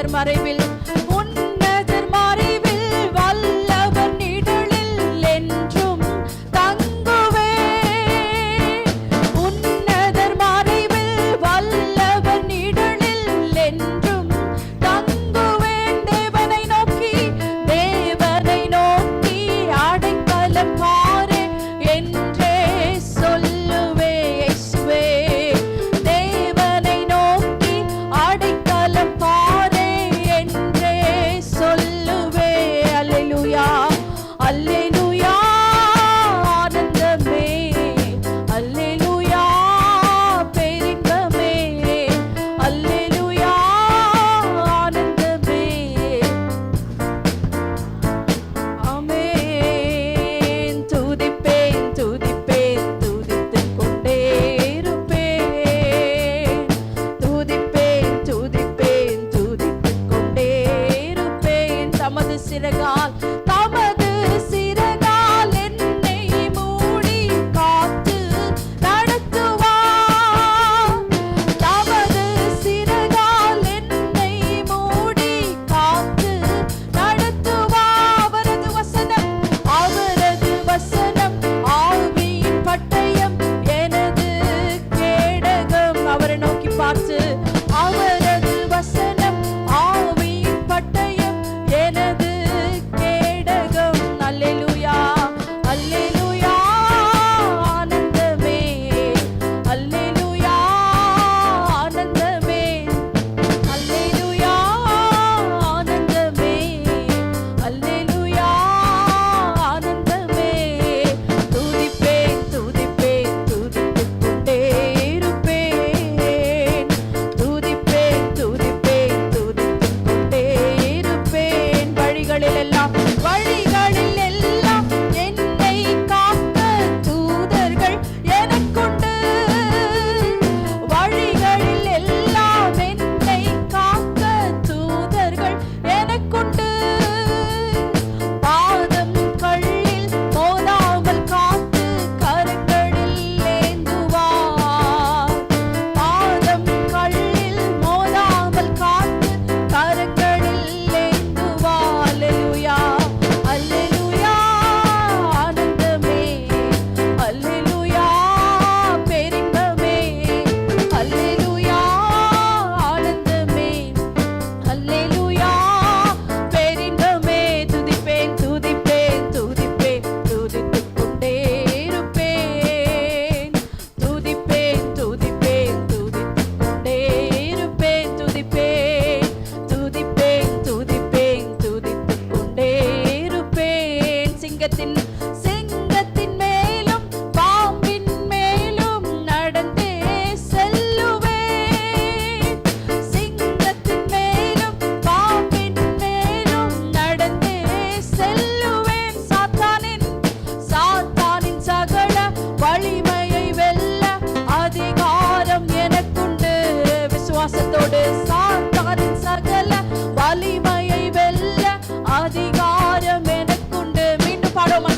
உன்னதர் மறைவில் உன்னதர் மறைவில் வல்லவர் நிழலில் என்றும் தங்குவே. உன்னதர் மறைவில் வல்லவர் நிழலில் என்றும் தங்குவேன். தேவனை நோக்கி அடைக்கலம் பாரே என்றே சொல்லுவே. இயேசுவே தேவனை நோக்கி அடைக்கலம் பாரே என்றே சொல்லுவே. அல்லேலூயா அல்லேலூயா ஆனந்தமே, அல்லேலூயா பேரின்பமே, அல்லேலூயா ஆனந்தமே. ஆமென். துதிப்பேன் துதிப்பேன் துதித்துக் கொண்டே இருப்பேன். துதிப்பேன் துதிப்பேன் துதித்துக் கொண்டே இருப்பேன். தமது சிறகால் என்னை மூடி காத்து நடத்துவார். தமது சிறகால் என்னை மூடி காத்து நடத்துவார். அவரது வசனம் ஆவியின் பட்டயம் எனது கேடகம். அவரை நோக்கி பார்த்து அவரது வசனம் ஆவியின் பட்டயம் எனது கேடகம். அல்லேலூயா அல்லேலூயா ஆனந்தமே, அல்லேலூயா ஆனந்தமே, அல்லேலூயா ஆனந்தமே, அல்லேலூயா ஆனந்தமே. துதிப்பேன் துதிப்பேன் துதித்துக் கொண்டே இருப்பேன். துதிப்பேன் துதிப்பேன் துதித்துக் கொண்டே இருப்பேன். வழிகளில் எல்லாம் என்னை காக்க தூதர்கள் எனக்குண்டு. வழிகளில் எல்லாம் என்னை காக்க தூதர்கள் எனக்குண்டு. பாதம் கல்லில் மோதாமல் காத்து கரங்களில் ஏந்துவார். பாதம் கல்லில் மோதாமல் காத்து கரங்களில் ஏந்துவார். அல்லேலூயா அல்லேலூயா ஆனந்தமே, அல்லேலூயா பேரின்பமே, அல்லேலூயா ஆனந்தமே, அல்லேலூயா பேரின்பமே. துதிப்பேன் துதிப்பேன் துதிப்பேன் துதித்துக் கொண்டே இருப்பேன். துதிப்பேன் துதிப்பேன் துதித்துக் கொண்டே இருப்பேன். துதிப்பேன் துதிப்பேன் துதிப்பேன் துதித்துக் கொண்டே இருப்பேன். சிங்கத்தின் மேலும் பாம்பின் மேலும் நடந்தே செல்லுவேன். சிங்கத்தின் மேலும் பாம்பின் மேலும் நடந்தே செல்லுவேன். சாத்தானின் சகல வலிமையை வெல்ல அதிகாரம் எனக்குண்டு. விசுவாசத்தோடு சாத்தானின் சகல வலிமையை வெல்ல அதிகாரம் எனக்குண்டு. மீண்டும் பாடுவோமா?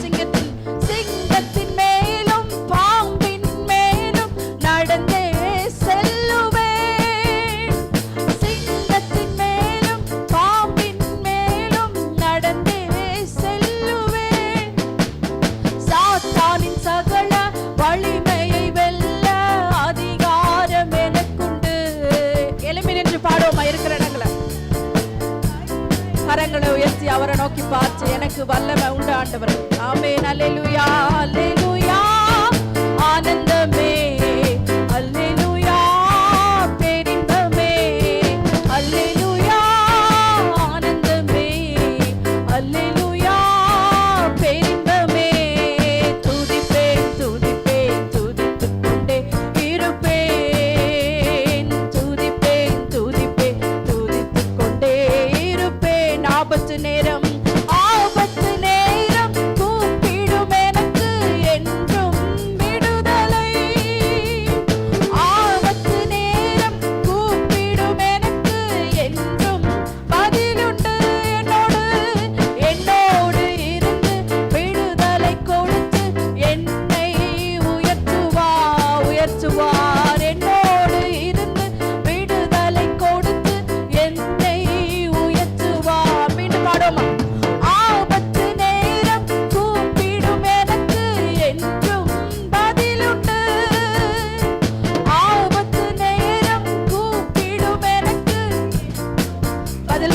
சிங்கத்தின் மேலும் பாம்பின் மேலும் நடந்தே செல்லுவேன். சிங்கத்தின் மேலும் பாம்பின் மேலும் நடந்தே செல்லுவேன். சாத்தானின் சகல வலிமையை வெல்ல அதிகாரம் எனக்குண்டு. எழும்பி நின்று பாடுவோமா? இருக்கிற இடங்களை கரங்களை உயர்த்தி அவரை நோக்கி பார்த்து எனக்கு வல்லமை உண்டு ஆண்டவரே. ஆமென். அல்லேலூயா அல்லேலூயா ஆனந்தமே, அல்லேலூயா பேரின்பமே, அல்லேலூயா ஆனந்தமே, அல்லேலூயா பேரின்பமே. துதிப்பேன் துதிப்பேன் துதித்துக் கொண்டே இருப்பேன். துதிப்பேன் துதிப்பேன் துதித்துக் கொண்டே இருப்பேன். ஆபத்து நேரம் கூப்பிடும் எனக்கு என்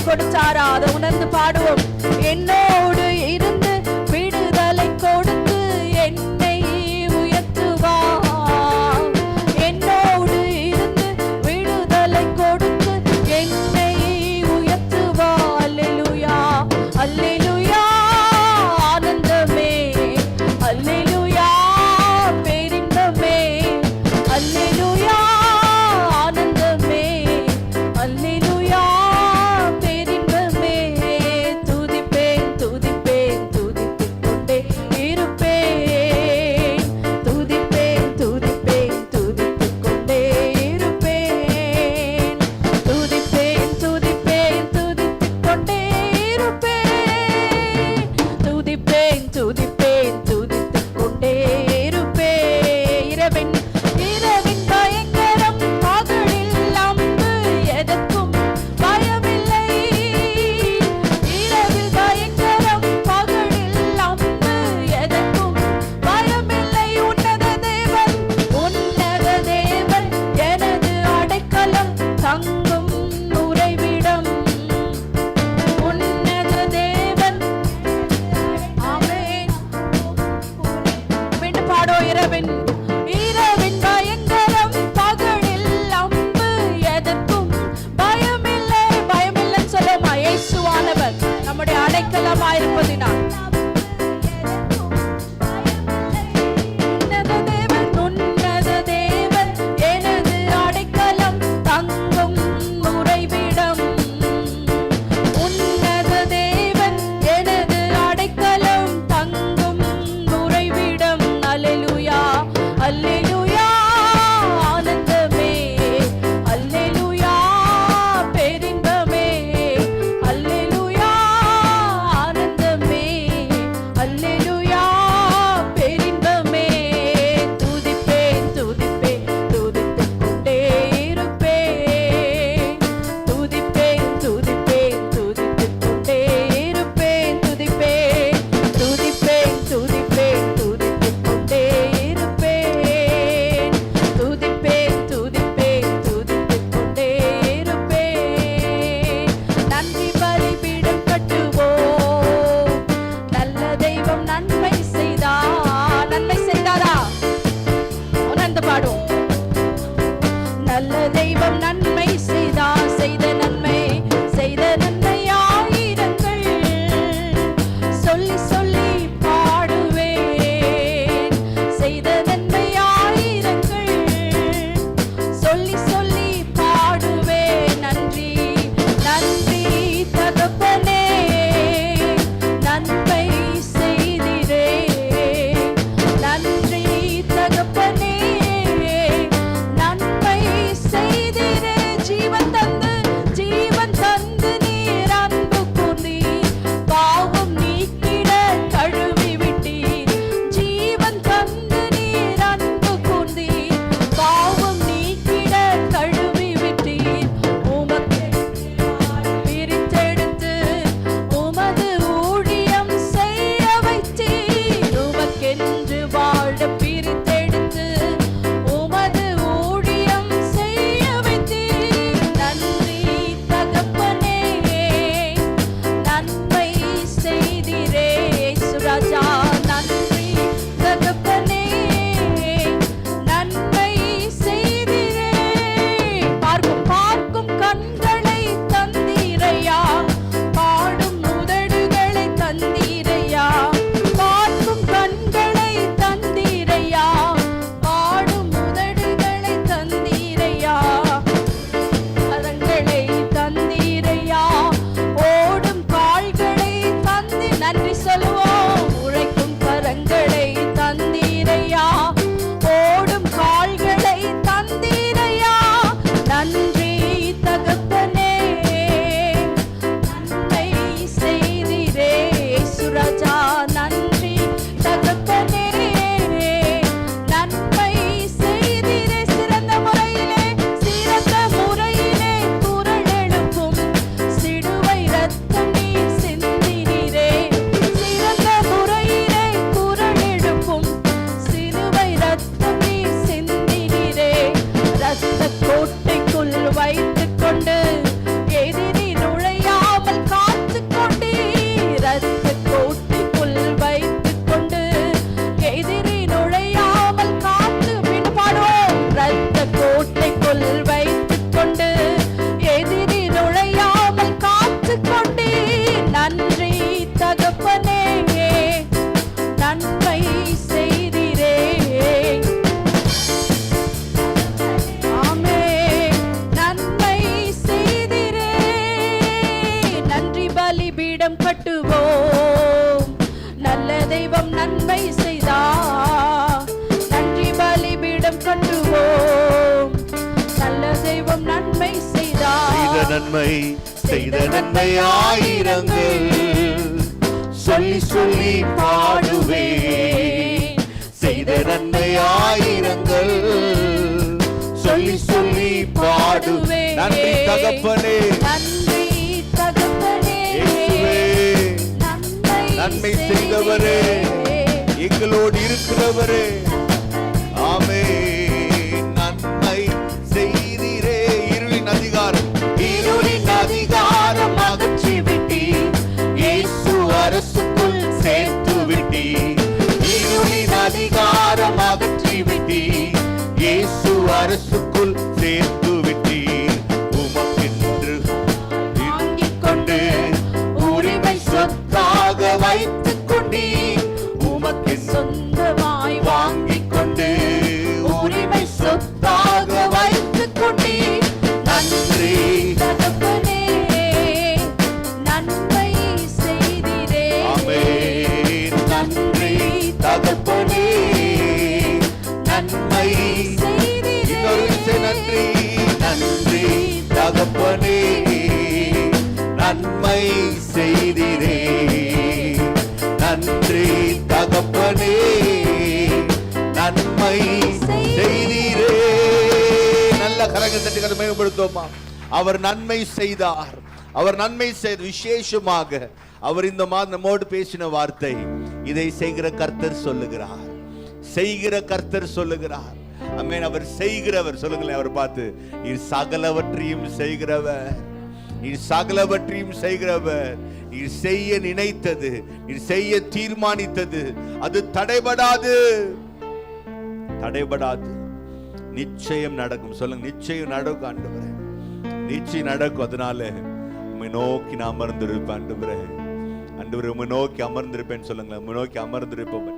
விடுதலை கொடுத்தாரா அதை உணர்ந்து பாடுவோம். என்னோடு இருந்து விடுதலை கொடுத்து என்னை உயர்த்துவார். என்னோடு இருந்து விடுதலை கொடுத்து என்னை உயர்த்துவார். அல்லேலூயா அல்லேலூயா ஆனந்தமே, அல்லேலூயா பேரின்பமே, அல்லேலூயா ஆனந்தமே, அல்லேலூயா பேரின்பமே. துதிப்பேன் துதிப்பேன் துதித்துக் கொண்டே இருப்பேன். துதிப்பேன் துதிப்பேன் துதித்துக் கொண்டே இருப்பேன். துதிப்பேன் துதிப்பேன் துதித்துக் கொண்டே இருப்பேன். துதிப்பேன் துதிப்பேன் துதித்துக் கொண்டே இருப்பேன். இரவின் இரவின் பயங்கரம் பகலில் அம்பு எதற்கும் பயமில்லை. இரவில் பயங்கரம் பகலில் அம்பு எதற்கும் பயமில்லை. உன்னத தேவன் எனது அடைக்கலம் தங்கும் உறைவிடம். உன்னத தேவன் ஆமென். மீண்டும் பாடோ. இரவின் இரவின் பயங்கரம் பகலில் அம்பு எதற்கும் பயமில்லை. பயமில்லைன்னு சொல்லுமா? இயேசுவானவர் நம்முடைய அடைக்கலமாயிருப்பதினால். உன்னத தேவன் எனது அடைக்கலம் தங்கும் உறைவிடம். உன்னத தேவன் எனது அடைக்கலம் தங்கும் உறைவிடம். அல்லேலூயா அல்லேலூயா ஆனந்தமே, அல்லேலூயா பேரின்பமே, அல்லேலூயா ஆனந்தமே, நன்மை செய்த நன்மை ஆயிரங்கள் சொல்லி சொல்லி பாடுவேன். செய்த நன்மை ஆயிரங்கள் சொல்லி சொல்லி பாடுவேன். நன்றி தகப்பனே, நன்றி தகப்பனே, நன்மை செய்தவரே, எங்களோடு இருக்கிறவரே. ஆமென். நன்மை செய்தீரே. இருளின் அதிகாரம் அகற்றி விட்டீர். இயேசு அரசுக்குள் சேர்த்து விட்டீர். இருளின் அதிகாரம் அகற்றி விட்டீர். இயேசு அரசுக்குள் சேர்த்து விட்டீர். உமக்கென்று வாங்கிக் கொண்டு உரிமை சொத்தாக வைத்துக் கொண்டீர். உமக்கு சொந்தமாய் வாங்கிக் கொண்டு உரிமை சொத்தாக வைத்துக் கொண்டீர். நன்றி தகப்பனே, நன்மை செய்தீரே. ஆமென். நன்றி தகப்பனே, நன்மை செய்தீரே. நன்றி நன்றி தகப்பனே, நன்மை செய்தீரே. நன்றி தகப்பனே, நன்மை செய்தீரே. நல்ல கரங்கள் தட்டி கதை மேம்படுத்துவோமா? அவர் நன்மை செய்தார். அவர் நன்மை செய்த விசேஷமாக அவர் இந்த மாதம் நம்மோடு பேசின வார்த்தை, இதை செய்கிற கர்த்தர் சொல்லுகிறார். செய்கிற கர்த்தர் சொல்லுகிறார். ஆமென். அவர் செய்கிறவர். சொல்லுங்களேன் அவர் பார்த்து, நீர் சகலவற்றையும் செய்கிறவர், நீர் சகலவற்றையும் செய்கிறவர். நீர் செய்ய நினைத்தது, நீர் செய்ய தீர்மானித்தது அது தடைபடாது, தடைபடாது, நிச்சயம் நடக்கும். சொல்லுங்க, நிச்சயம் நடக்கும் ஆண்டவரே, நிச்சயம் நடக்கும். அதனால உம்மை நோக்கி நான் அமர்ந்திருப்பேன் ஆண்டவரே. ஆண்டவரே உம்மை நோக்கி அமர்ந்திருப்பேன். சொல்லுங்களேன், உம்மை நோக்கி அமர்ந்திருப்போம்.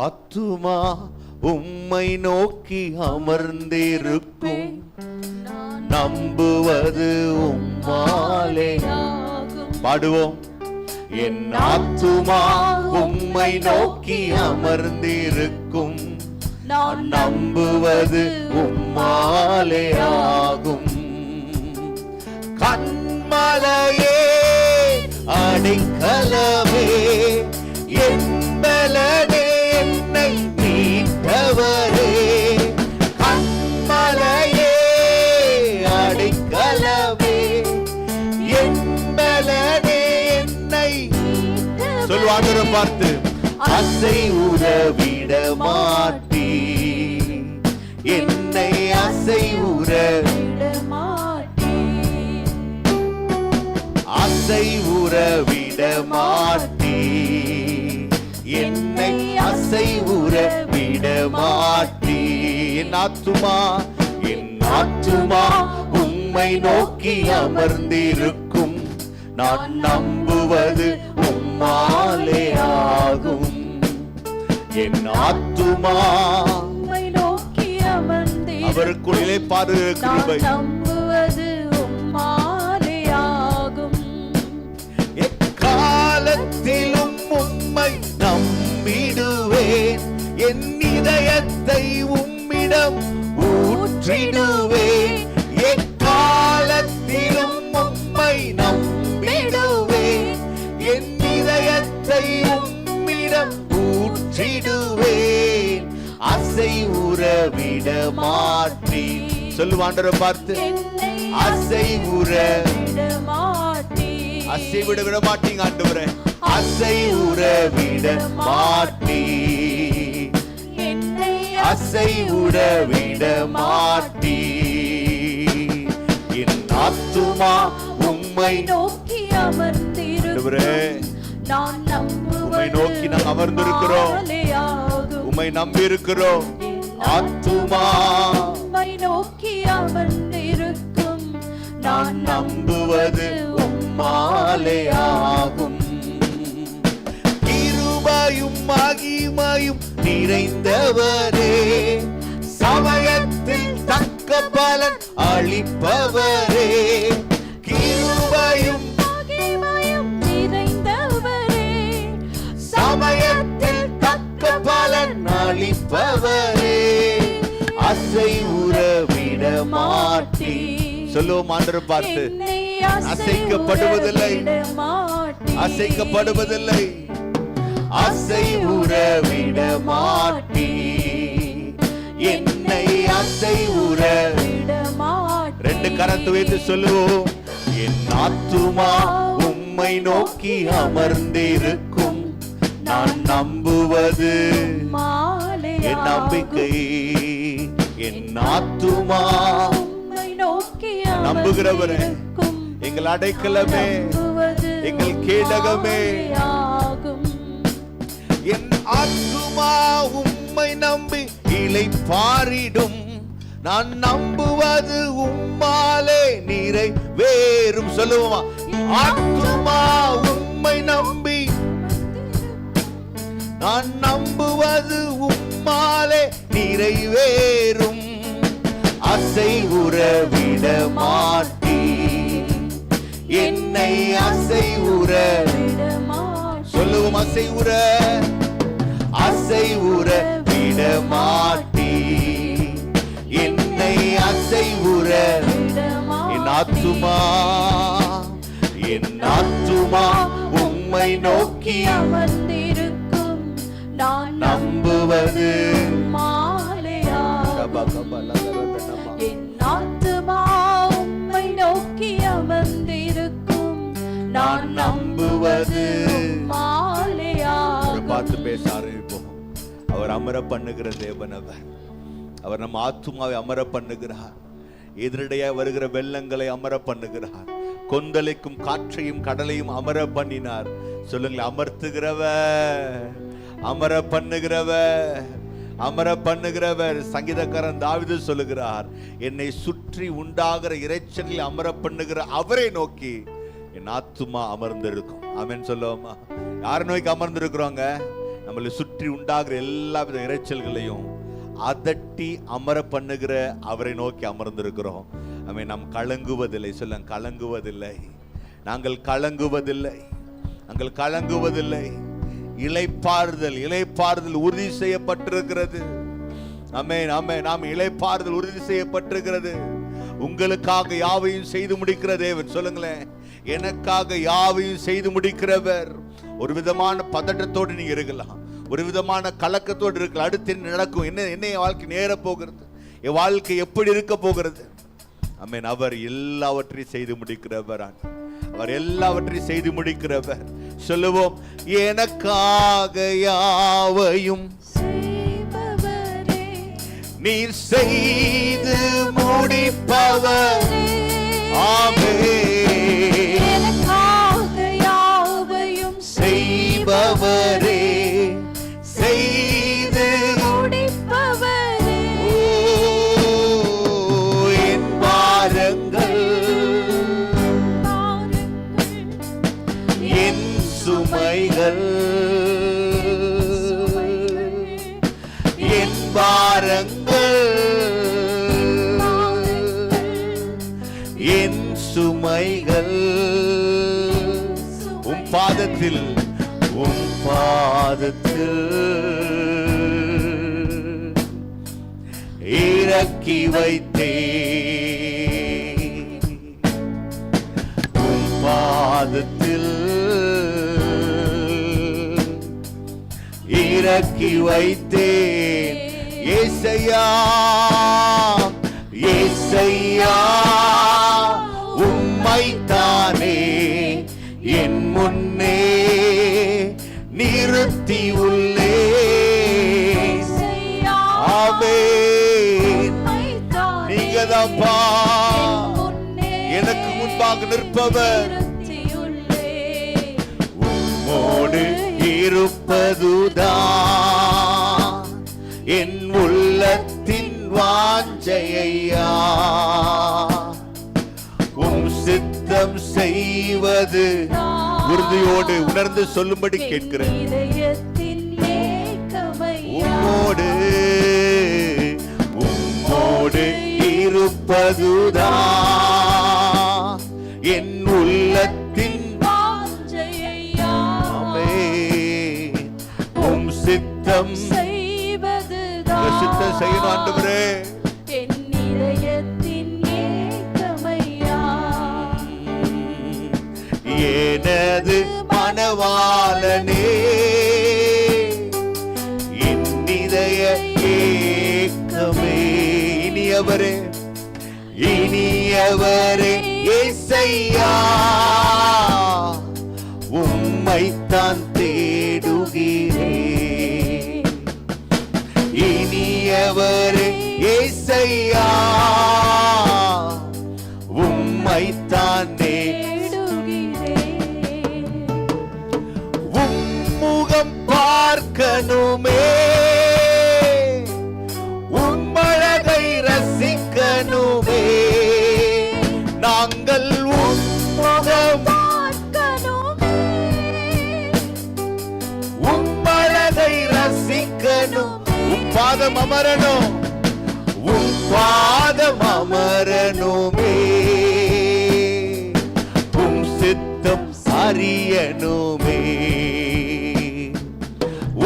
ஆத்துமா உம்மை நோக்கி அமர்ந்திருக்கும், நம்புவது உம்மாலே. பாடுவோம். என் ஆத்துமா உம்மை நோக்கி அமர்ந்திருக்கும், நான் நம்புவது உம்மாலே ஆகும். கண்மலையே அடைக்கலமே, என் பலனே, என்னை மீட்டவரே. கண்மலையே அடைக்கலமே, என் பலனே, என்னை சொல்வாங்க பார்த்து, அசை உறவிட மாட்டீ, என்னை அசை உறவிட மாட்டீ, அசை உறவிட மாட்டீ, என்னை அசை உறவிட மாட்டீ. என் ஆத்துமா, என் ஆத்துமா உம்மை நோக்கி அமர்ந்திருக்கும், நான் நம்புவது உம்மாலே ஆகும். என் ஆத்துமா உம்மை நோக்கி அமர்ந்திருக்கும், அவருக்குள்ளே பாரு கிருபை, நம்புவது உம்மாலே ஆகும். எக்காலத்திலும் உம்மை நம்பிடுவேன், என் இதயத்தை உம்மிடம் ஊற்றிடுவேன். எக்காலத்திலும் உம்மை நம்பிடுவேன், என் இதயத்தை உம்மிடம் ஊற்றிடுவேன். அசை உறவிட மாட்டீ. சொல்லுவாண்டரை பார்த்து, அசை உறவிட மாட்டீ. அசை விட மாட்டீங்க ஆண்டவரே, அசை உறவிட மாட்டீ, அசை உறவிட மாட்டீ. என் ஆத்துமா உம்மை நோக்கி அமர்ந்திருக்கிறேன், நான் உம்மை நோக்கி நாங்கள் அமர்ந்திருக்கிறோம், உம்மை நம்பி இருக்கிறோம். ஆத்துமா உம்மை நோக்கி அமர்ந்திருக்கும், நான் நம்புவது உம்மாலே ஆகும். கிருபையும் மகிமையும் நிறைந்தவரே, சமயத்தில் தக்க பலன் அளிப்பவரே. கிருபையும் மகிமையும் நிறைந்தவரே, அளிப்பவரே, அசைவுற விட மாட்டீர். சொல்லுவோம் ஆண்டவரை பார்த்து, அசைக்கப்படுவதில்லை, அசைக்கப்படுவதில்லை, அசைவுற விட மாட்டீர், என்னை அசைவுற விட மாட்டீர். ரெண்டு கரத்தை வைத்து சொல்லுவோம், என் ஆத்துமா உம்மை நோக்கி அமர்ந்திருக்கும், நான் நம்புவது என் நம்பிக்கை. என் ஆத்துமா உம்மை நோக்கி நம்புகிறவரே, எங்கள் அடைக்கலமே, எங்கள் கேடகமே. என் ஆத்துமா உம்மை நம்பி இளைப்பாறிடும், நான் நம்புவது உம்மாலே நிறைவேறும். சொல்லுவோமா, ஆத்துமா உம்மை நம்பி, நான் நம்புவது உம்மாலே நிறைவேறும், அசைவுற விட மாட்டீர், என்னை அசைவுற விட மாட்டீர். சொல்லுவோம், அசைவுற, அசைவுற விட மாட்டீர், என்னை அசைவுற விட மாட்டீர். என் ஆத்துமா, என் ஆத்துமா உம்மை நோக்கி அமர்ந்திருக்கும், நான் நம்புவது மாலையா. என் ஆத்துமா உம்மை நோக்கி அமர்ந்திருக்கும், நான் நம்புவது மாலையா. பார்த்து பேச ஆரம்பிப்போம். அவர் அமர பண்ணுகிற தேவன். அவர் நம்ம ஆத்துமாவை அமர பண்ணுகிறார். எதிரடையா வருகிற வெள்ளங்களை அமர பண்ணுகிறார். கொந்தளிக்கும் காற்றையும் கடலையும் அமர பண்ணினார். சொல்லுங்களேன், அமர்த்துகிறவர், அமர பண்ணுகிறவர், அமர பண்ணுகிறவர். சங்கீதக்காரன் தாவீது சொல்லுகிறார், என்னை சுற்றி உண்டாகிற இரைச்சலில் அமர பண்ணுகிற அவரை நோக்கி என் ஆத்துமா அமர்ந்திருக்கும். ஆமென் சொல்லுவோமா? யாரை நோக்கி அமர்ந்திருக்கிறோங்க? நம்மளை சுற்றி உண்டாகிற எல்லா வித இரைச்சல்களையும் அதட்டி அமர பண்ணுகிற அவரை நோக்கி அமர்ந்திருக்கிறோம். ஆமென். நாம் கலங்குவதில்லை. சொல்லுங்க, கலங்குவதில்லை. நாங்கள் கலங்குவதில்லை, நாங்கள் கலங்குவதில்லை. இளைப்பாறுதல், இளைப்பாறுதல் உறுதி செய்யப்பட்டிருக்கிறது. ஆமென், ஆமென். நாம் இளைப்பாறுதல் உறுதி செய்யப்பட்டிருக்கிறது. உங்களுக்காக யாவையும் செய்து முடிக்கிற தேவன். சொல்லுங்களேன், எனக்காக யாவையும் செய்து முடிக்கிறவர். ஒரு விதமான பதட்டத்தோடு நீங்க இருக்கலாம், ஒரு விதமான கலக்கத்தோடு இருக்கலாம். அடுத்து என்ன நடக்கும், என்ன என் வாழ்க்கை நேர போகிறது, என் வாழ்க்கை எப்படி இருக்க போகிறது? ஆமென். அவர் எல்லாவற்றையும் செய்து முடிக்கிறவர், அவர் எல்லாவற்றையும் செய்து முடிக்கிறவர். சொல்லுவோம், எனக்காக யாவையும் நீர் செய்து முடிப்பவர். ஆமென். எனக்காக யாவையும் செய்பவரே, செய்து முடிப்பவரே. என் பாரங்கள், என் சுமைகள், என் பாரங்கள், என் சுமைகள் உம் பாதத்தில், உம் பாதத்தில் இறக்கி வைத்தே. உம் பாதத்தில் இறக்கி வைத்தேன். ஏசையா, ஏசையா உம்மைத்தானே என் முன்னே நிறுத்தி உள்ளே. ஆமென். நீங்கதான்ப்பா எனக்கு முன்பாக நிற்பவர். உம்மோடு இருப்பதுதான் என் உள்ளத்தின் வாஞ்சையா. உம் சித்தம் செய்வது உறுதியோடு உணர்ந்து சொல்லும்படி கேட்கிறேன். உம்மோடு, உம்மோடு இருப்பதுதான் என் உள்ளத்தின் வாஞ்சையா. ஆமென். உம் சித்தம் செய்வது சித்தம் செய்யணும் ஆண்டவரே. என் இதயத்தின் ஏக்கமையா எனது மணவாளனே என் இதய ஏக்கமே. இனியவரே இனியவரே ஏசையா உம்மைத்தான் தேடுகிறேன். இனியவரே ஏசையா உம்மைத்தான் தேடுகிறேன். உம்முகம் பார்க்கணுமே, உம்மழகை ரசிக்கணுமே, நாங்கள் உம்முகம் பார்க்கணுமே, உம்மழகை ரசிக்கணும். உப்பாதம் அமரணும், உப்பாதம் அமரணுமே, உம் சித்தம் அறியணுமே.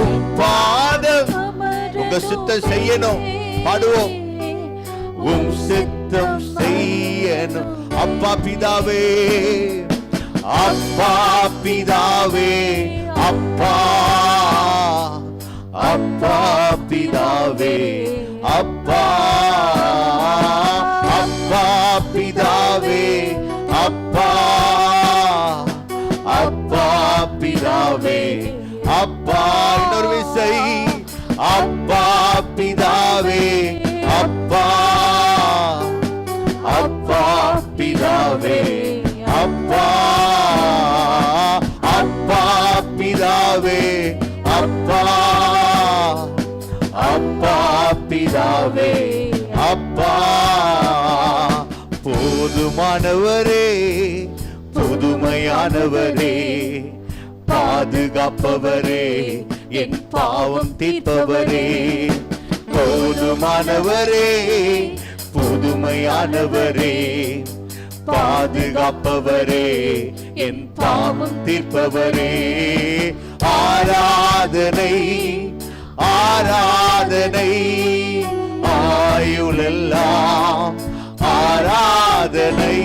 உப்பாதம் உங்க சித்தம் செய்யணும். பாடுவோம். உம் சித்தம் செய்யணும். அப்பா பிதாவே, அப்பா பிதாவே, அப்பா அப்பா பிதாவே, அப்பா அப்பா பிதாவே, அப்பா அப்பா பிதாவே, அப்பா. இன்னொரு விசை. அப்பா பிதாவே, அப்பா அப்பா பிதாவே, அப்பா அப்பா பிதாவே, அப்பா அப்பா பிதாவே, அப்பா. போதுமானவரே, புதுமையானவரே, பாதுகாப்பவரே, என் பாவம் தீர்ப்பவரே. போதுமானவரே, புதுமையானவரே, பாதுகாப்பவரே, என் பாவம் தீர்ப்பவரே. ஆராதனை ஆராதனை ஆயுளெல்லாம் ஆராதனை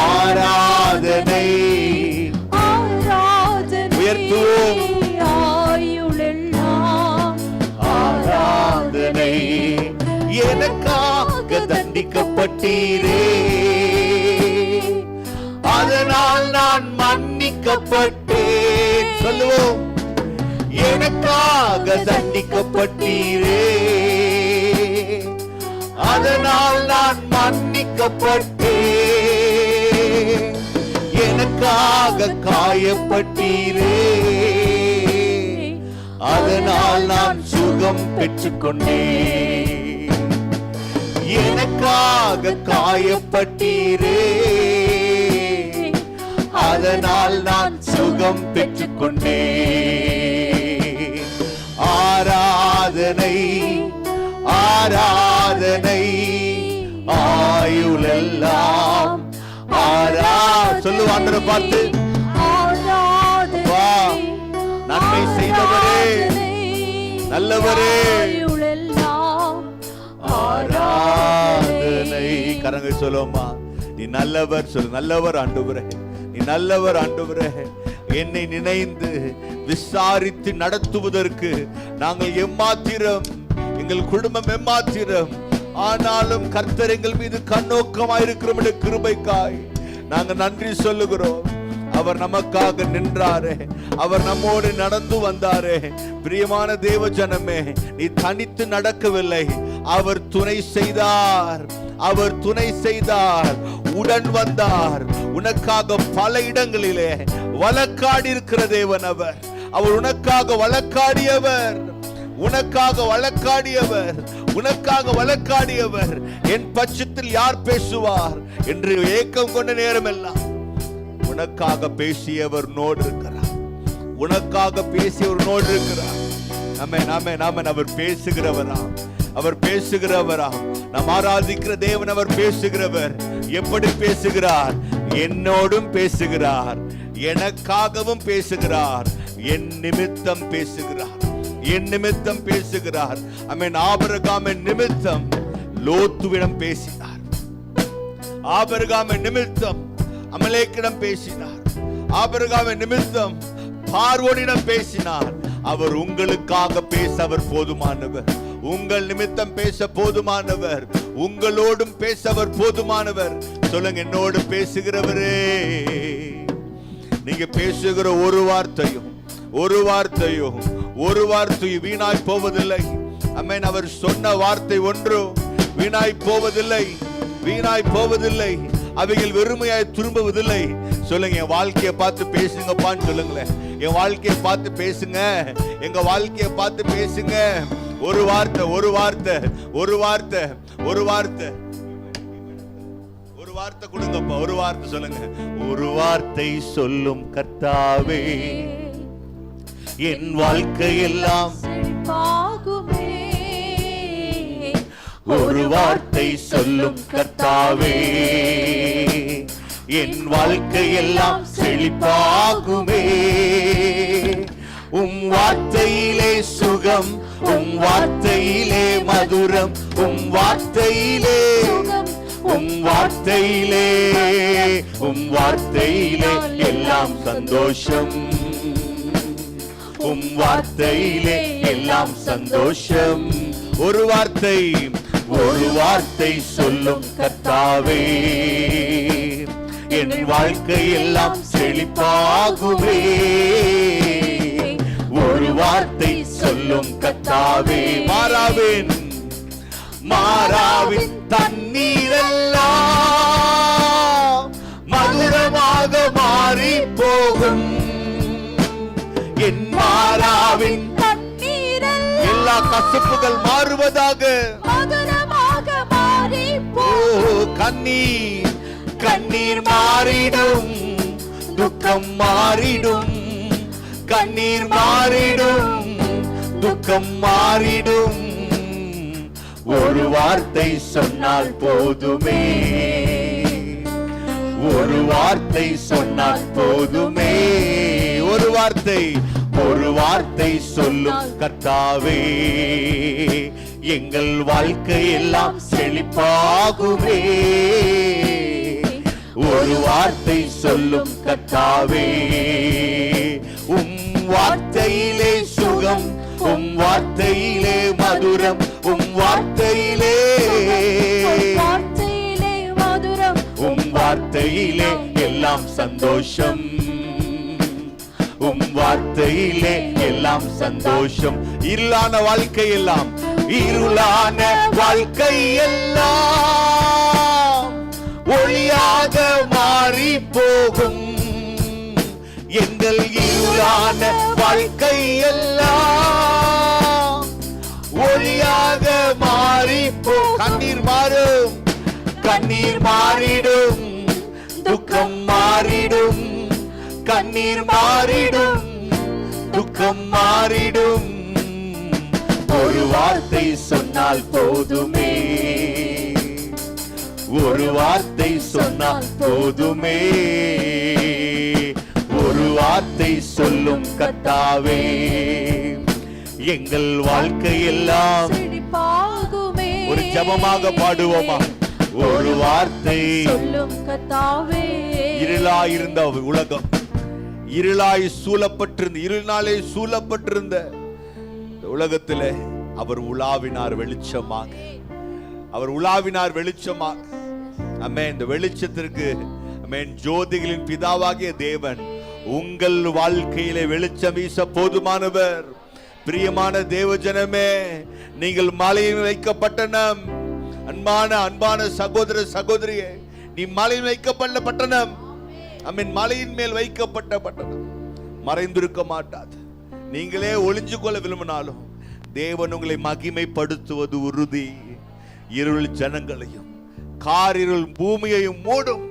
ஆராதனை உயர்த்துவோம். ஆயுளெல்லாம் ஆராதனை. எனக்காக தண்டிக்கப்பட்டீரே, அதனால் நான் மன்னிக்கப்பட்டேன். சொல்லுவோம். எனக்காக தண்டிக்கப்பட்டீரே, அதனால் நான் மன்னிக்கப்பட்டேன். எனக்காக காயப்பட்டீரே, அதனால் நான் சுகம் பெற்றுக்கொண்டேன். எனக்காக காயப்பட்டீரே, அதனால் நான் சுகம் பெற்றுக்கொண்டேன். ஆராதனை ஆராதனை ஆயுளெல்லாம் சொல்லுவாங்க பார்த்து. வா, நன்மை செய்தவரே, நல்லவரே, ஆராதனை. கரங்கள் சொல்லுவோமா. நீ நல்லவர் சொல்லு. நல்லவர் ஆண்டவரே, நீ நல்லவர் ஆண்டவரே. என்னை நினைந்து விசாரித்து நடத்துவதற்கு நாங்கள் எம்மாத்திரம், எங்கள் குடும்பம் எம்மாத்திரம். ஆனாலும் கர்த்தர் எங்கள் மீது கண்ணோக்கமாயிருக்கிறோம். கிருபைக்காய் நாங்கள் நன்றி சொல்லுகிறோம். அவர் நமக்காக நின்றாரே, அவர் நம்மோடு நடந்து வந்தாரே. பிரியமான தேவ ஜனமே, நீ தனித்து நடக்கவில்லை, அவர் துணை செய்தார். அவர் துணை செய்தார், உடன் வந்தார். உனக்காக பல இடங்களிலே வழக்காடி இருக்கிற தேவன் அவர். அவர் உனக்காக வழக்காடியவர், உனக்காக வழக்காடியவர், உனக்காக வழக்காடியவர். என் பட்சத்தில் யார் பேசுவார் என்று ஏக்கம் கொண்ட நேரமெல்லாம் உனக்காக பேசியவர் நோடு இருக்கிறார். உனக்காக பேசியவர் நோடு இருக்கிறார். அவர் பேசுகிறவராம், அவர் பேசுகிறவராம். நாம் ஆராதிக்கிற தேவன் அவர் பேசுகிறவர். எப்படி பேசுகிறார்? என்னோடும் பேசுகிறார், எனக்காகவும் பேசுகிறார், என் நிமித்தம் பேசுகிறார். என் நிமித்தம் பேசுகிறார். ஆமென். ஆபிரகாமின் நிமித்தம் லோத்துவிடம் பேசினார். ஆபிரகாமின் நிமித்தம் அமலேக்கிடம் பேசினார். ஆபிரகாமின் நிமித்தம் பார்வோனிடம் பேசினார். அவர் உங்களுக்காக பேச அவர் போதுமானவர். உங்கள் நிமித்தம் பேச போதுமானவர். உங்களோடும் பேச அவர் போதுமானவர். சொல்லுங்க, என்னோடு பேசுகிறவரே. நீங்க பேசுகிற ஒரு வார்த்தையும் வீணாய் போவதில்லை. ஆமென். அவர் சொன்ன வார்த்தை ஒன்று வீணாய் போவதில்லை. அவைகள் வெறுமையாய் திரும்புவதில்லை. சொல்லுங்க, என் வாழ்க்கையை பார்த்து பேசுங்கப்பான்னு சொல்லுங்களேன். என் வாழ்க்கையை பார்த்து பேசுங்க. எங்க வாழ்க்கையை பார்த்து பேசுங்க. ஒரு வார்த்தை கொடுங்கப்பா. ஒரு வார்த்தை சொல்லுங்க. ஒரு வார்த்தை சொல்லும் கர்த்தாவே, என் வாழ்க்கையெல்லாம் செழிப்பாகுமே. ஒரு வார்த்தை சொல்லும் கர்த்தாவே, என் வாழ்க்கையெல்லாம் செழிப்பாகுமே. உம் வார்த்தையிலே சுகம், உம் வார்த்தையிலே மதுரம், உம் வார்த்தையிலே எல்லாம் சந்தோஷம். உம் வார்த்தையிலே எல்லாம் சந்தோஷம். ஒரு வார்த்தை சொல்லும் கர்த்தாவே, என் வாழ்க்கையெல்லாம் செழிப்பாகுமே. ஒரு வார்த்தை சொல்லும் கர்த்தாவே. மாறாவின் தண்ணீரெல்லாம் மதுரமாக மாறி போகும். என் மாறாவின் எல்லா கசப்புகள் மாறுவதாக. கண்ணீர் மாறிடும், துக்கம் மாறிடும். கண்ணீர் மாறிடும், துக்கம் மாறிடும். ஒரு வார்த்தை சொன்னால் போதுமே. ஒரு வார்த்தை சொன்னால் போதுமே. ஒரு வார்த்தை சொல்லும் கர்த்தாவே, எங்கள் வாழ்க்கை எல்லாம் செழிப்பாகுமே. ஒரு வார்த்தை சொல்லும் கர்த்தாவே, உம் வார்த்தையிலே சுகம், உம் வார்த்தையிலே மதுரம், உம் வார்த்தையிலே உம் வார்த்தையிலே எல்லாம் சந்தோஷம். உம் வார்த்தையிலே எல்லாம் சந்தோஷம். இருளான வாழ்க்கை எல்லாம் ஒளியாக மாறி போகும். எங்கள் இருளான வாழ்க்கை எல்லாம் ஒளியாக மாறி கண்ணீர் மாறிடும், துக்கம் மாறிடும். கண்ணீர் மாறிடும், துக்கம் மாறிடும். ஒரு வார்த்தை சொன்னால் போதுமே. ஒரு வார்த்தை சொன்னால் போதுமே. ஒரு வார்த்தை சொல்லும் கர்த்தாவே, எங்கள் வாழ்க்கை எல்லாம் செழிப்பாகுமே. ஒரு ஜெபமாக பாடுவோமா? ஒரு வார்த்தை சொல்லும் கர்த்தாவே. இருளாயிருந்த உலகம், இருளாய் சூழப்பட்டிருந்த, இருளாலே சூழப்பட்டிருந்த உலகத்திலே அவர் உலாவினார் வெளிச்சமாக. ஆமென். இந்த வெளிச்சத்திற்கு ஆமென், ஜோதிகளின் பிதாவாகிய தேவன் உங்கள் வாழ்க்கையிலே வெளிச்சம் வீச போதுமானவர். பிரியமான தேவஜனமே, நீங்கள் மலையில் வைக்கப்பட்ட அன்பான சகோதர சகோதரியே, நீ மலையில் வைக்கப்பட்ட பட்டணம். ஆமென். மலையின் மேல் வைக்கப்பட்ட பட்டணம் மறைந்திருக்க மாட்டாது. நீங்களே ஒளிஞ்சு கொள்ள விரும்பினாலும் தேவன் உங்களை மகிமைப்படுத்துவது உறுதி. இருள் ஜனங்களையும் காரிருள் பூமியையும் மூடும்,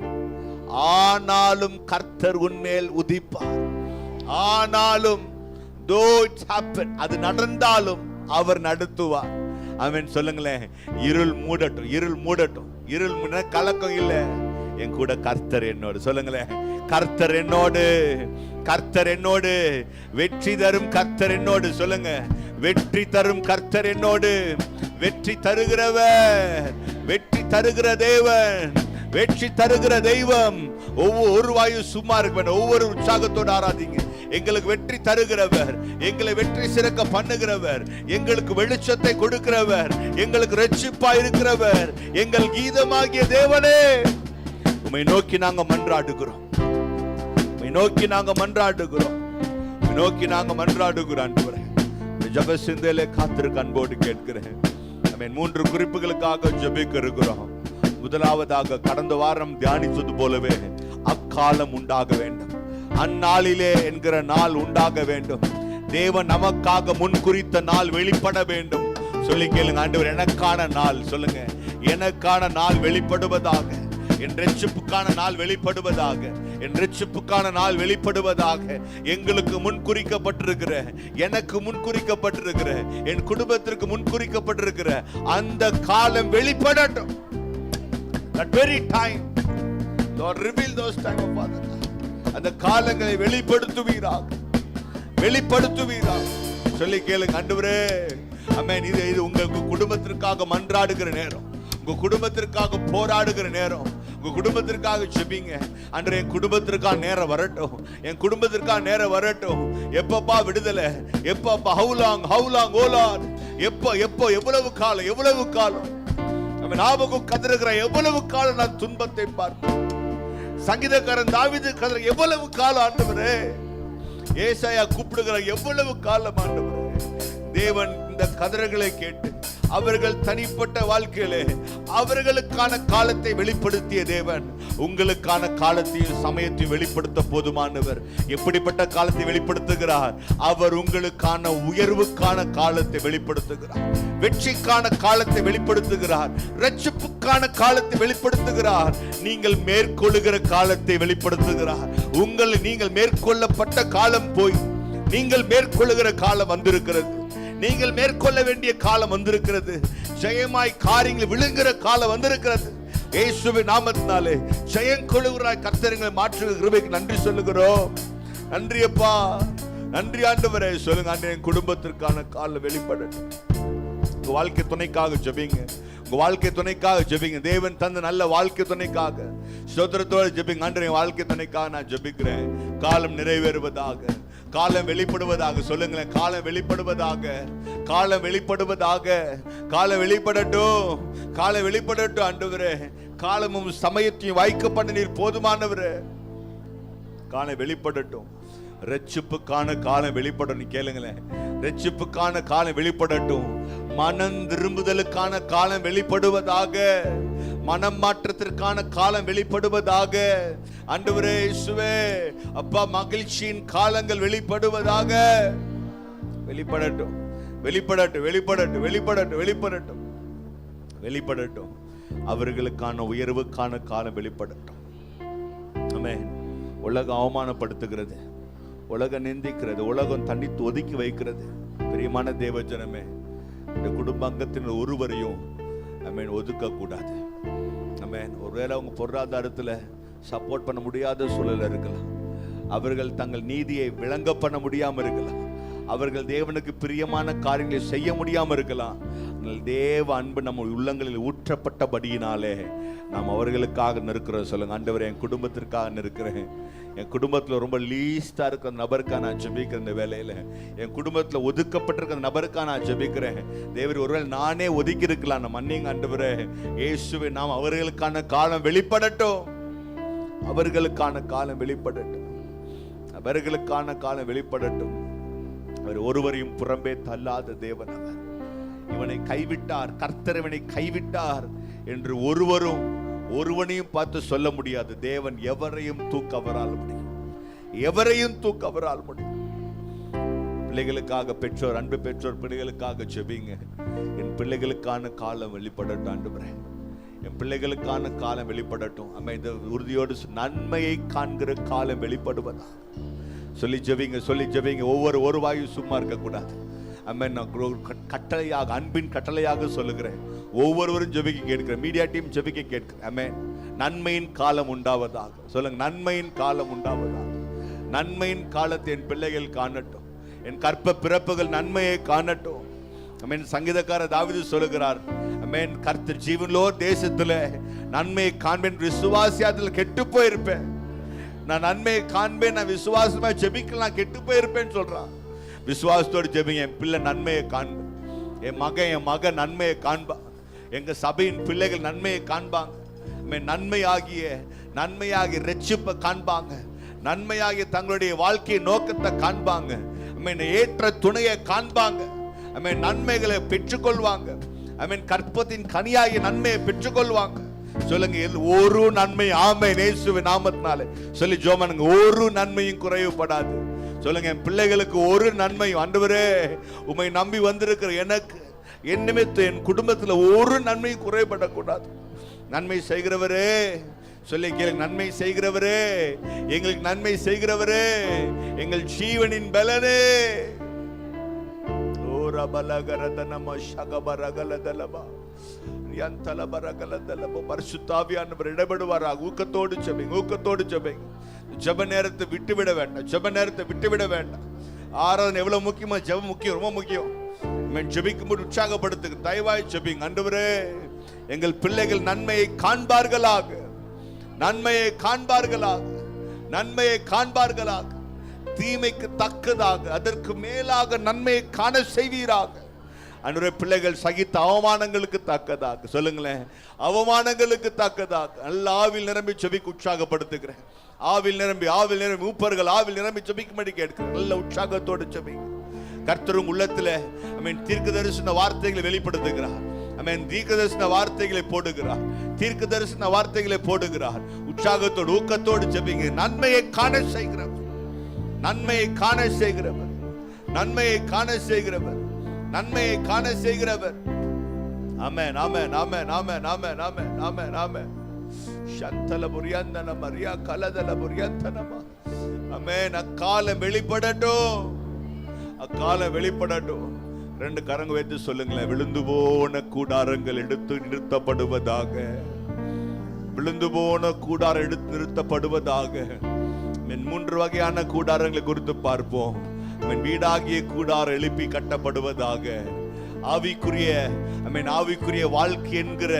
ஆனாலும் கர்த்தர் உன்மேல் உதிப்பார். ஆனாலும் அது நடந்தாலும் அவர் நடத்துவார். அவன் சொல்லுங்களேன், இருள் மூடட்டும், இருள் மூடட்டும். இருள் கலக்கம் இல்ல, என் கூட கர்த்தர் என்னோடு. சொல்லுங்களேன், கர்த்தர் என்னோடு, கர்த்தர் என்னோடு, வெற்றி தரும் கர்த்தர் என்னோடு. சொல்லுங்க, வெற்றி தரும் கர்த்தர் என்னோடு, வெற்றி தருகிறவர், வெற்றி தருகிற தேவன், வெற்றி தருகிற தெய்வம். ஒவ்வொரு வாயு சும்மா இருக்க வேண்டாம், ஒவ்வொரு உற்சாகத்தோடு ஆராதிங்க. எங்களுக்கு வெற்றி தருகிறவர், எங்களை வெற்றி சிறக்க பண்ணுகிறவர், எங்களுக்கு வெளிச்சத்தை கொடுக்கிறவர், எங்களுக்கு ரட்சிப்பா இருக்கிறவர், எங்கள் கீதமாகிய தேவனே, உம்மை நோக்கி நாங்க மன்றாடுகிறோம், உம்மை நோக்கி நாங்க மன்றாடுகிறோம், உம்மை நோக்கி நாங்க மன்றாடுகிறோம். ஆண்டவரே, ஜெப சிந்தையிலே காத்திருக்க அன்போடு கேட்கிறேன். ஆமென். 3 குறிப்புகளுக்காக ஜெபிக்க இருக்கிறோம். முதலாவதாக, கடந்த வாரம் தியானித்தது போலவே அக்காலம் உண்டாக வேண்டும், அந்நாளிலே என்கிற நாள் உண்டாக வேண்டும். தேவன் நமக்காக முன்குறித்த நாள் வெளிப்பட வேண்டும். சொல்லி கேளுங்க, ஆண்டவர் எனக்கான நாள், சொல்லுங்க, எனக்கான நாள் வெளிப்படுவதாக, என் ரட்சிப்புக்கான நாள் வெளிப்படுவதாக, என் ரட்சிப்புக்கான நாள் வெளிப்படுவதாக. எங்களுக்கு முன்குறிக்கப்பட்டிருக்கிற, எனக்கு முன்குறிக்கப்பட்டிருக்கிற, என் குடும்பத்திற்கு முன்குறிக்கப்பட்டிருக்கிற அந்த காலம் வெளிப்படட்டும். That very time, Lord, reveal those time of Father. அந்த காலங்களை வெளிப்படுத்துவீராக, வெளிப்படுத்துவீராக. சொல்லி கேளுங்க, ஆண்டவரே, ஆமென். இது உங்க குடும்பத்திற்காக மன்றாடுகிற நேரம், உங்க குடும்பத்திற்காக போராடுகிற நேரம், உங்க குடும்பத்திற்காக ஜெபிங்க. ஆண்டவரே, என் குடும்பத்திற்காக நேரம் வரட்டும், என் குடும்பத்திற்காக நேரம் வரட்டும். எப்பப்பா விடுதலை, எப்பப்பா how long oh Lord, எப்போ எவ்வளவு காலம், எவ்வளவு காலம். நாபகம் கதறுகிற, எவ்வளவு காலம் நான் துன்பத்தை பார்ப்பேன். சங்கீதக்காரன் தாவீது கதற, எவ்வளவு காலம் ஆண்டவரே. ஏசாயா கூப்பிடுகிற, எவ்வளவு காலம் ஆண்டவரே. தேவன் இந்த கதறல்களை கேட்டு அவர்கள் தனிப்பட்ட வாழ்க்கையிலே அவர்களுக்கான காலத்தை வெளிப்படுத்திய தேவன் உங்களுக்கான காலத்தையும் சமயத்தையும் வெளிப்படுத்த போதுமானவர். எப்படிப்பட்ட காலத்தை வெளிப்படுத்துகிறார்? அவர் உங்களுக்கான உயர்வுக்கான காலத்தை வெளிப்படுத்துகிறார், வெற்றிக்கான காலத்தை வெளிப்படுத்துகிறார், ரட்சிப்புக்கான காலத்தை வெளிப்படுத்துகிறார், நீங்கள் மேற்கொள்ளுகிற காலத்தை வெளிப்படுத்துகிறார். நீங்கள் மேற்கொள்ளப்பட்ட காலம் போய் நீங்கள் மேற்கொள்ளுகிற காலம் வந்திருக்கிறது. நீங்கள் மேற்கொள்ள வேண்டிய காலம் வந்திருக்கிறது. ஜெயமாய் காரியங்களை விழுங்குற காலம் வந்திருக்கிறது. இயேசுவின் நாமத்தினாலே ஜெயம் கொள்ளுகிறாய் கர்த்தர்களை மாற்றுகிற கிருபைக்கு நன்றி சொல்லுகிறோம். நன்றி அப்பா, நன்றி ஆண்டவரே. சொல்லுங்க, ஆண்டவரே, என் குடும்பத்திற்கான காலம் வெளிப்படட்டும். உங்க வாழ்க்கை துணைக்காக ஜெபிங்க, உங்க வாழ்க்கை துணைக்காக ஜெபிங்க. தேவன் தந்த நல்ல வாழ்க்கை துணைக்காக ஸ்தோத்திரத்தோடு ஜெபிங்க. ஆண்டவரே, என் வாழ்க்கை துணைக்காக நான் ஜெபிக்கிறேன். காலம் நிறைவேறுவதாக, காலம் வெளிப்படுவதாக. சொல்லுங்களேன், காலம் வெளிப்படுவதாக, காலம் வெளிப்படுவதாக, காலம் வெளிப்படட்டும், காலம் வெளிப்படட்டும். ஆண்டவரே, காலமும் சமயத்தையும் வாய்க்கப்பட்ட நீர் போதுமானவரே. காலம் வெளிப்படட்டும், ரட்சிப்புக்கான காலம் வெளிப்படணும். கேளுங்களேன், ரட்சிப்புக்கான காலம் வெளிப்படட்டும், மனம் திரும்புதலுக்கான காலம் வெளிப்படுவதாக, மனம் மாற்றத்திற்கான காலம் வெளிப்படுவதாக. ஆண்டவரே இயேசுவே, அப்பா, மகிழ்ச்சியின் காலங்கள் வெளிப்படுவதாக. வெளிப்படட்டும், வெளிப்படட்டும், வெளிப்படட்டும், வெளிப்படட்டும், வெளிப்படட்டும், வெளிப்படட்டும். அவர்களுக்கான உயர்வுக்கான காலம் வெளிப்படட்டும். ஆமென். உலகம் அவமானப்படுத்துகிறது, உலகம் நிந்திக்கிறது, உலகம் தண்டித்து ஒதுக்கி வைக்கிறது. பிரியமான தேவஜனமே, இந்த குடும்பாங்கத்தின் ஒருவரையும் ஆமென் ஒதுக்க கூடாது. ஆமென். ஒருவேளை அவங்க பொருளாதாரத்தில் சப்போர்ட் பண்ண முடியாத சூழல் இருக்கலாம், அவர்கள் தங்கள் நீதியை விளங்க பண்ண முடியாம இருக்கலாம், அவர்கள் தேவனுக்கு பிரியமான காரியங்களை செய்ய முடியாம இருக்கலாம். தேவ அன்பு நம்ம உள்ளங்களில் ஊற்றப்பட்டபடியினாலே நாம் அவர்களுக்காக நிற்கிறோம். சொல்லுங்க, ஆண்டவரே, என் குடும்பத்திற்காக நிற்கிறேன். என் குடும்பத்தில் ரொம்ப லீஸ்டா இருக்கிற நபருக்காக நான் ஜெபிக்கிறேன். இந்த வேலையில என் குடும்பத்தில் ஒதுக்கப்பட்டிருக்கிற நபருக்காக நான் ஜெபிக்கிறேன். தேவர், ஒருவேளை நானே ஒதுக்கி இருக்கலாம், நம்ம மன்னிங்க ஆண்டவரே. இயேசுவே, நாம் அவர்களுக்கான காலம் வெளிப்படட்டும், அவர்களுக்கான காலம் வெளிப்படட்டும், அவர்களுக்கான காலம் வெளிப்படட்டும். அவர் ஒருவரையும் புறம்பே தள்ளாத தேவன். அவர் இவனை கைவிட்டார், கர்த்தர் இவனை கைவிட்டார் என்று ஒருவனையும் பார்த்து சொல்ல முடியாது. தேவன் எவரையும் தூக்க அவரால் முடியும், எவரையும் தூக்க அவரால் முடியும். பிள்ளைகளுக்காக பெற்றோர், அன்பு பெற்றோர், பிள்ளைகளுக்காக ஜெபிங்க. என் பிள்ளைகளுக்கான காலம் வெளிப்படட்டும் ஆண்டவரே, என் பிள்ளைகளுக்கான காலம் வெளிப்படட்டும். அம்மா, இந்த உறுதியோடு நன்மையை காண்கிற காலம் வெளிப்படுவதா சொல்லி ஜெபிங்க, சொல்லி ஜெபிங்க. ஒரு வாயும் சும்மா இருக்கக்கூடாது. அம்மன், நான் கட்டளையாக, அன்பின் கட்டளையாக சொல்லுகிறேன். ஒவ்வொருவரும் ஜெபிக்க கேட்கிறேன், மீடியா டீம் ஜெபிக்க கேட்கிறேன். அம்மன், நன்மையின் காலம் உண்டாவதாக. சொல்லுங்க, நன்மையின் காலம் உண்டாவதாக. நன்மையின் காலத்தை என் பிள்ளைகள் காணட்டும், என் கற்ப பிறப்புகள் நன்மையை காணட்டும். ஆமென். சங்கீதக்கார தாவீது சொல்லுகிறார், ஆமென், கர்த்தர் ஜீவனோ தேசத்துல நன்மையை காண்பேன், விசுவாசியாத்தில் கெட்டு போயிருப்பேன். நான் நன்மையை காண்பேன், நான் விசுவாசமா ஜெபிக்கல, நான் கெட்டு போயிருப்பேன் சொல்றான். விசுவாசத்தோடு ஜெபிங்க. என் பிள்ளை நன்மையை காண்பேன், என் மகன் நன்மையை காண்பான், எங்க சபையின் பிள்ளைகள் நன்மையை காண்பாங்க. நன்மையாகிய ரட்சிப்பை காண்பாங்க, நன்மையாகிய தங்களுடைய வாழ்க்கை நோக்கத்தை காண்பாங்க, ஏற்ற துணையை காண்பாங்க, நன்மைகளை பெற்றுக்கொள்வாங்க, கற்பத்தின் கனியாகிய நன்மையை பெற்றுக்கொள்வாங்க. சொல்லுங்க, ஒரு நன்மை. ஆமென். இயேசுவின் நாமத்தினாலே சொல்லி ஜெபம், ஒரு நன்மையும் குறைவுபடாது. சொல்லுங்க, என் பிள்ளைகளுக்கு ஒரு நன்மையும், ஆண்டவரே உம்மை நம்பி வந்திருக்கிற எனக்கு, என் நிமித்தம் என் குடும்பத்தில் ஒரு நன்மையும் குறைபடக்கூடாது. நன்மை செய்கிறவரே சொல்லி கேளுங்க, நன்மை செய்கிறவரே, எங்களுக்கு நன்மை செய்கிறவரே, எங்கள் ஜீவனின் பலனே. பரிசுத்தாவியானவர் இடைபடுவாராக. ஊக்கத்தோடு ஜெபிங்க. ஜெப நேரத்தை விட்டுவிட வேண்டாம். ஆராதனை எவ்வளவு முக்கியமா, ஜெபம் முக்கியம், ரொம்ப முக்கியம். ஜெபிக்கும் போது உற்சாகப்படுத்துங்க. தயவாய் ஜெபிங்க. ஆண்டவரே, எங்கள் பிள்ளைகள் நன்மையை காண்பார்களாக, தீமைக்கு தக்கதாக, அதற்கு மேலாக நன்மையை காண செய்வீராக. அன்றைய பிள்ளைகள் சகித்த அவமானங்களுக்கு தக்கதாக, சொல்லுங்களேன், அவமானங்களுக்கு தக்கதாக நல்ல ஆவில் நிரம்பி ஜெபிக்க உற்சாகப்படுத்துகிறேன். ஆவில் நிரம்பி மூப்பர்கள் ஆவில் நிரம்பி ஜெபிக்கும்படி கேட்கிறேன். நல்ல உற்சாகத்தோடு ஜெபிங்க. கர்த்தரும் உள்ளத்துல தீர்க்க தரிசன வார்த்தைகளை வெளிப்படுத்துகிறார். தீர்க்க தரிசன வார்த்தைகளை போடுகிறார். உற்சாகத்தோடு ஊக்கத்தோடு ஜெபிங்க. நன்மையை காண செய்கிறவர். ஆமென். சந்தல புரியந்தன மரியா கலதல புரியந்தனமா. ஆமென். அக்காலம் வெளிப்படட்டும். ரெண்டு கரங்க வைத்து சொல்லுங்களேன், விழுந்து போன கூடாரங்கள் எடுத்து நிறுத்தப்படுவதாக. மூன்று வகையான கூடாரங்களை குறித்து பார்ப்போம். வீடாகிய கூடாரம் எழுப்பி கட்டப்படுவதாக. ஆவிக்குரிய வாழ்க்கை என்கிற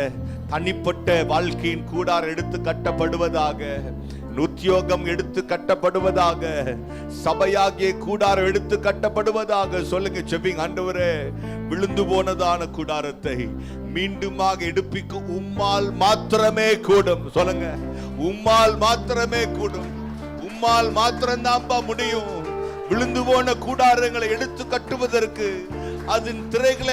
தனிப்பட்ட வாழ்க்கையின் கூடாரம் எடுத்து கட்டப்படுவதாக. உத்தியோகம் எடுத்து கட்டப்படுவதாக. சபையாகிய கூடாரம் எடுத்து கட்டப்படுவதாக. சொல்லுங்க, ஜெபிங்க. ஆண்டவரே, விழுந்து போனதான கூடாரத்தை மீண்டுமாக எடுப்பிக்க உம்மால் மாத்திரமே கூடும். சொல்லுங்க, உம்மால் மாத்திரமே கூடும். உம்மால் மாத்திரம்தான்ப்பா முடியும். விழுந்து போன கூடாரங்களை எடுத்து கட்டுவதற்கு, அதன் திரைகளை